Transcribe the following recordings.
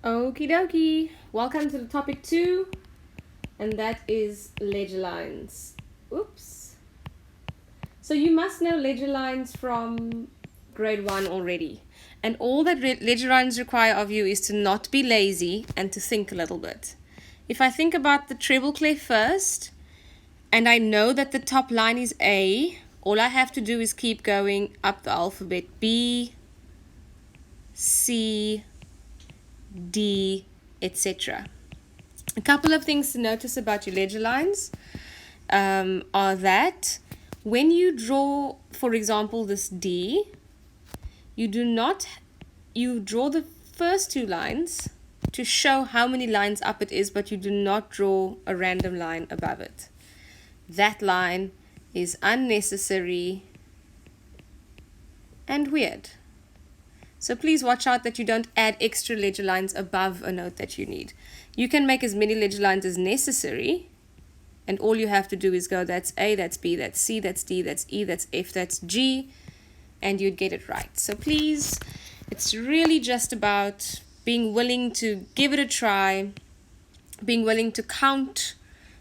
Okie dokie. Welcome to the topic 2, and that is ledger lines. Oops. So you must know ledger lines from grade 1 already. And all that ledger lines require of you is to not be lazy and to think a little bit. If I think about the treble clef first, and I know that the top line is A, all I have to do is keep going up the alphabet. B, C, D, etc. A couple of things to notice about your ledger lines are that when you draw, for example, this D, you draw the first two lines to show how many lines up it is, but you do not draw a random line above it. That line is unnecessary and weird. So please watch out that you don't add extra ledger lines above a note that you need. You can make as many ledger lines as necessary, and all you have to do is go, that's A, that's B, that's C, that's D, that's E, that's F, that's G, and you'd get it right. So please, it's really just about being willing to give it a try, being willing to count,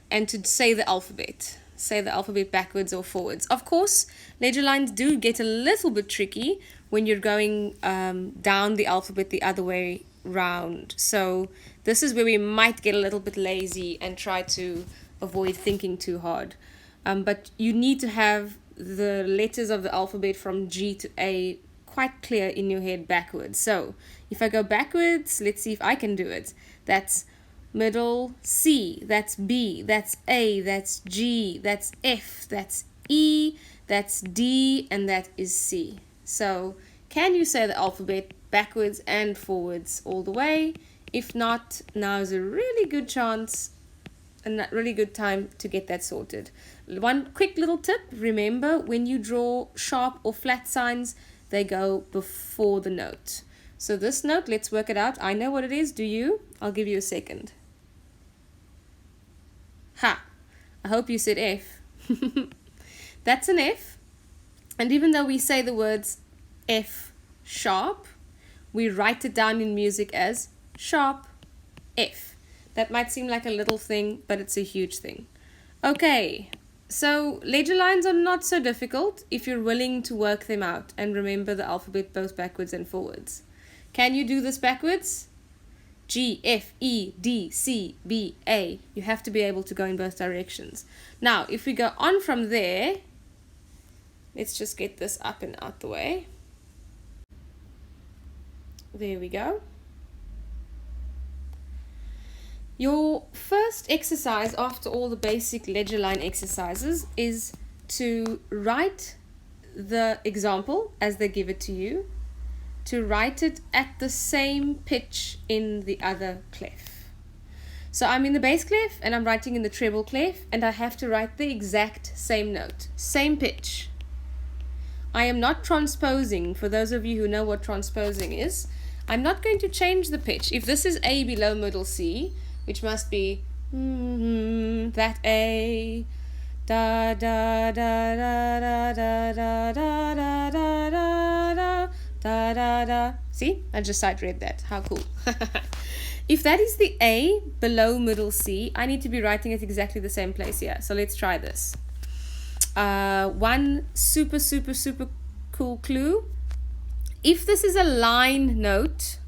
and to say the alphabet. Say the alphabet backwards or forwards. Of course, ledger lines do get a little bit tricky when you're going down the alphabet the other way round. So this is where we might get a little bit lazy and try to avoid thinking too hard. But you need to have the letters of the alphabet from G to A quite clear in your head backwards. So if I go backwards, let's see if I can do it. That's middle C, that's B, that's A, that's G, that's F, that's E, that's D, and that is C. So can you say the alphabet backwards and forwards all the way? If not, now is a really good chance and a really good time to get that sorted. One quick little tip, remember when you draw sharp or flat signs, they go before the note. So this note, let's work it out. I know what it is, do you? I'll give you a second. Ha! I hope you said F. That's an F. And even though we say the words F sharp, we write it down in music as sharp F. That might seem like a little thing, but it's a huge thing. Okay, so ledger lines are not so difficult if you're willing to work them out and remember the alphabet both backwards and forwards. Can you do this backwards? G, F, E, D, C, B, A. You have to be able to go in both directions. Now, if we go on from there, let's just get this up and out the way. There we go. Your first exercise after all the basic ledger line exercises is to write the example as they give it to you, to write it at the same pitch in the other clef. So I'm in the bass clef and I'm writing in the treble clef, and I have to write the exact same note, same pitch. I am not transposing. For those of you who know what transposing is, I'm not going to change the pitch. If this is A below middle C, which must be that A, da da da da da da da da da da da da da da. See, I just sight read that. How cool. If that is the A below middle C, I need to be writing it exactly the same place here. So let's try this. One super cool clue. If this is a line note,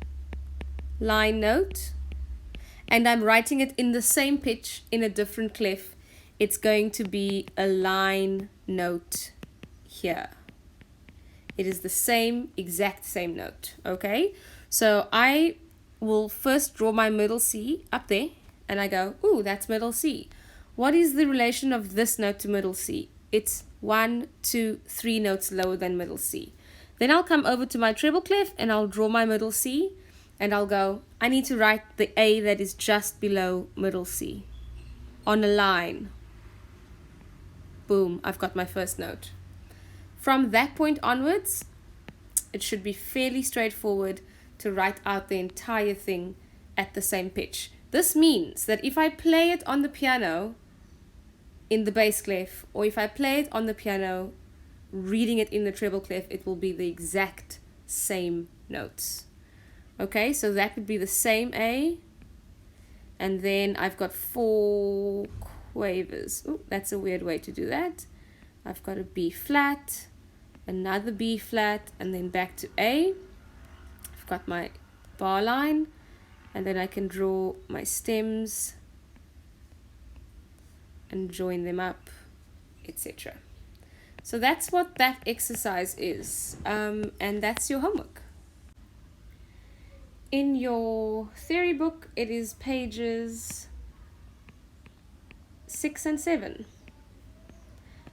and I'm writing it in the same pitch in a different clef, it's going to be a line note here. It is the exact same note, okay? So I will first draw my middle C up there, and I go, ooh, that's middle C. What is the relation of this note to middle C? It's 1, 2, 3 notes lower than middle C. Then I'll come over to my treble clef, and I'll draw my middle C, and I'll go, I need to write the A that is just below middle C on a line. Boom, I've got my first note. From that point onwards, it should be fairly straightforward to write out the entire thing at the same pitch. This means that if I play it on the piano in the bass clef, or if I play it on the piano reading it in the treble clef, it will be the exact same notes. Okay, so that would be the same A. And then I've got 4 quavers. Ooh, that's a weird way to do that. I've got a B flat, another B flat, and then back to A. I've got my bar line, and then I can draw my stems and join them up, etc. So that's what that exercise is, and that's your homework. In your theory book, it is pages 6 and 7.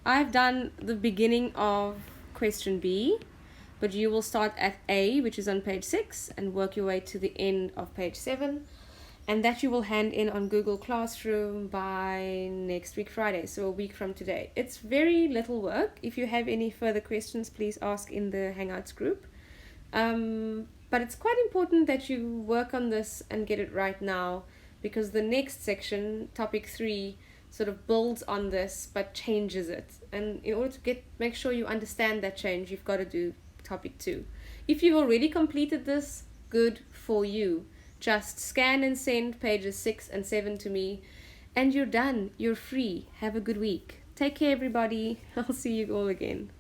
I've done the beginning of question B, but you will start at A, which is on page 6, and work your way to the end of page 7. And that you will hand in on Google Classroom by next week Friday, so a week from today. It's very little work. If you have any further questions, please ask in the Hangouts group. But it's quite important that you work on this and get it right now, because the next section, topic 3, sort of builds on this but changes it. And in order to make sure you understand that change, you've got to do topic 2. If you've already completed this, good for you. Just scan and send pages 6 and 7 to me, and you're done. You're free. Have a good week. Take care, everybody. I'll see you all again.